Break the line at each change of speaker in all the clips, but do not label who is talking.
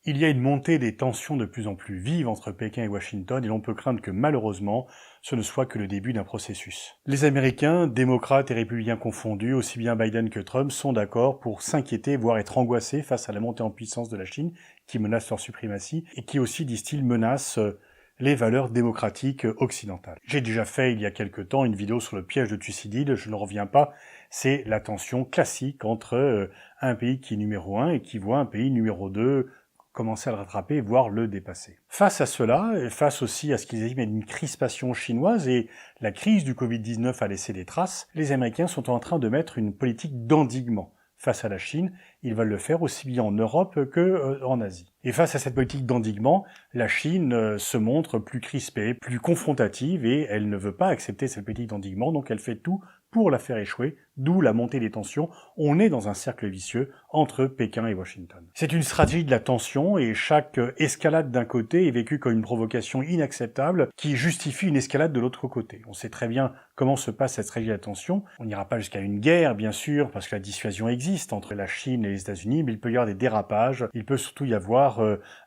Il y a une montée des tensions de plus en plus vives entre Pékin et Washington et l'on peut craindre que malheureusement, ce ne soit que le début d'un processus. Les Américains, démocrates et républicains confondus, aussi bien Biden que Trump, sont d'accord pour s'inquiéter, voire être angoissés face à la montée en puissance de la Chine qui menace leur suprématie et qui aussi, disent-ils, menace les valeurs démocratiques occidentales. J'ai déjà fait il y a quelque temps une vidéo sur le piège de Thucydide, je ne reviens pas, c'est la tension classique entre un pays qui est numéro 1 et qui voit un pays numéro 2 commencer à le rattraper, voire le dépasser. Face à cela, et face aussi à ce qu'ils estiment être une crispation chinoise, et la crise du Covid-19 a laissé des traces, les Américains sont en train de mettre une politique d'endiguement face à la Chine. Ils veulent le faire aussi bien en Europe qu'en Asie. Et face à cette politique d'endiguement, la Chine se montre plus crispée, plus confrontative, et elle ne veut pas accepter cette politique d'endiguement, donc elle fait tout pour la faire échouer, d'où la montée des tensions. On est dans un cercle vicieux entre Pékin et Washington. C'est une stratégie de la tension et chaque escalade d'un côté est vécue comme une provocation inacceptable qui justifie une escalade de l'autre côté. On sait très bien comment se passe cette stratégie de la tension. On n'ira pas jusqu'à une guerre, bien sûr, parce que la dissuasion existe entre la Chine et les États-Unis, mais il peut y avoir des dérapages, il peut surtout y avoir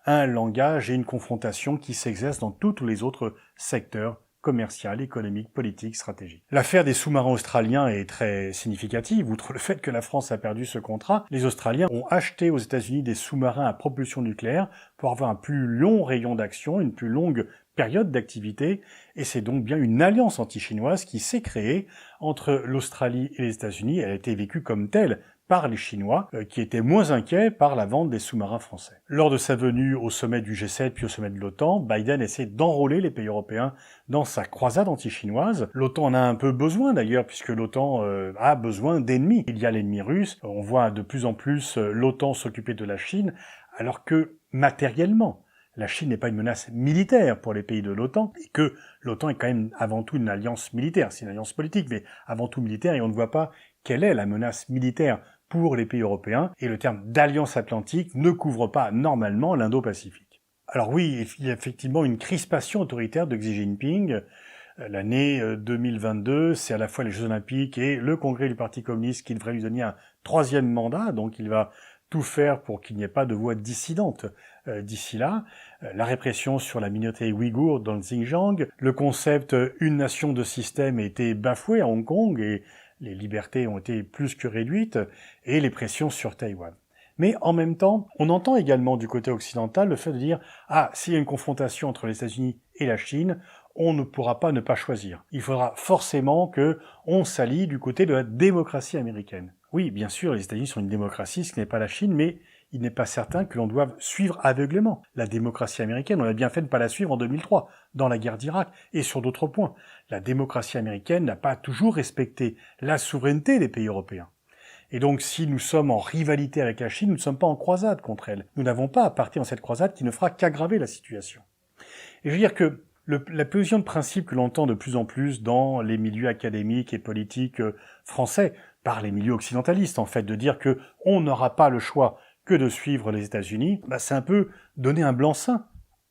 un langage et une confrontation qui s'exercent dans tous les autres secteurs commercial, économique, politique, stratégique. L'affaire des sous-marins australiens est très significative. Outre le fait que la France a perdu ce contrat, les Australiens ont acheté aux États-Unis des sous-marins à propulsion nucléaire pour avoir un plus long rayon d'action, une plus longue période d'activité, et c'est donc bien une alliance anti-chinoise qui s'est créée entre l'Australie et les États-Unis. Elle a été vécue comme telle par les Chinois, qui étaient moins inquiets par la vente des sous-marins français. Lors de sa venue au sommet du G7 puis au sommet de l'OTAN, Biden essaie d'enrôler les pays européens dans sa croisade anti-chinoise. L'OTAN en a un peu besoin d'ailleurs, puisque l'OTAN a besoin d'ennemis. Il y a l'ennemi russe, on voit de plus en plus l'OTAN s'occuper de la Chine, alors que matériellement, la Chine n'est pas une menace militaire pour les pays de l'OTAN, et que l'OTAN est quand même avant tout une alliance militaire. C'est une alliance politique, mais avant tout militaire, et on ne voit pas quelle est la menace militaire pour les pays européens, et le terme d'alliance atlantique ne couvre pas normalement l'Indo-Pacifique. Alors oui, il y a effectivement une crispation autoritaire de Xi Jinping. L'année 2022, c'est à la fois les Jeux Olympiques et le congrès du Parti communiste qui devrait lui donner un 3e mandat, donc il va tout faire pour qu'il n'y ait pas de voix dissidente d'ici là. La répression sur la minorité ouïghour dans le Xinjiang, le concept « une nation de système » a été bafoué à Hong Kong et les libertés ont été plus que réduites, et les pressions sur Taïwan. Mais en même temps, on entend également du côté occidental le fait de dire « Ah, s'il y a une confrontation entre les États-Unis et la Chine, on ne pourra pas ne pas choisir. Il faudra forcément qu'on s'allie du côté de la démocratie américaine. » Oui, bien sûr, les États-Unis sont une démocratie, ce n'est pas la Chine, mais il n'est pas certain que l'on doive suivre aveuglément la démocratie américaine. On a bien fait de ne pas la suivre en 2003, dans la guerre d'Irak, et sur d'autres points. La démocratie américaine n'a pas toujours respecté la souveraineté des pays européens. Et donc, si nous sommes en rivalité avec la Chine, nous ne sommes pas en croisade contre elle. Nous n'avons pas à partir dans cette croisade qui ne fera qu'aggraver la situation. Et je veux dire que la position de principe que l'on entend de plus en plus dans les milieux académiques et politiques français, par les milieux occidentalistes, en fait, de dire que on n'aura pas le choix que de suivre les États-Unis, c'est un peu donner un blanc-seing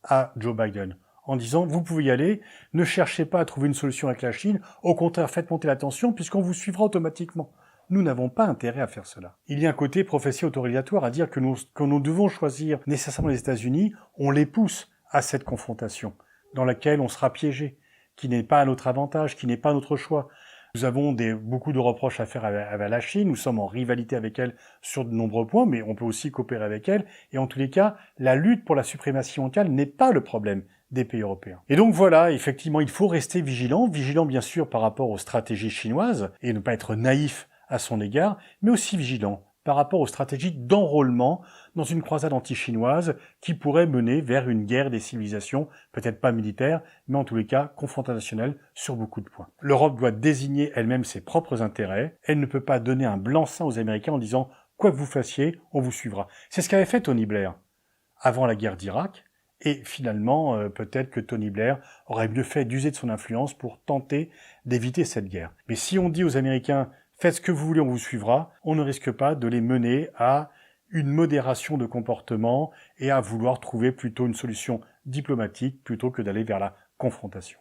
à Joe Biden, en disant « vous pouvez y aller, ne cherchez pas à trouver une solution avec la Chine, au contraire, faites monter la tension puisqu'on vous suivra automatiquement ». Nous n'avons pas intérêt à faire cela. Il y a un côté prophétie autoritaire à dire que nous devons choisir nécessairement les États-Unis, on les pousse à cette confrontation, dans laquelle on sera piégé, qui n'est pas à notre avantage, qui n'est pas notre choix. Nous avons beaucoup de reproches à faire avec la Chine, nous sommes en rivalité avec elle sur de nombreux points, mais on peut aussi coopérer avec elle, et en tous les cas, la lutte pour la suprématie mondiale n'est pas le problème des pays européens. Et donc voilà, effectivement, il faut rester vigilant bien sûr par rapport aux stratégies chinoises, et ne pas être naïf à son égard, mais aussi vigilant par rapport aux stratégies d'enrôlement dans une croisade anti-chinoise qui pourrait mener vers une guerre des civilisations, peut-être pas militaire, mais en tous les cas confrontationnelle sur beaucoup de points. L'Europe doit désigner elle-même ses propres intérêts, elle ne peut pas donner un blanc-seing aux Américains en disant « quoi que vous fassiez, on vous suivra ». C'est ce qu'avait fait Tony Blair avant la guerre d'Irak, et finalement, peut-être que Tony Blair aurait mieux fait d'user de son influence pour tenter d'éviter cette guerre. Mais si on dit aux Américains faites ce que vous voulez, on vous suivra, on ne risque pas de les mener à une modération de comportement et à vouloir trouver plutôt une solution diplomatique plutôt que d'aller vers la confrontation.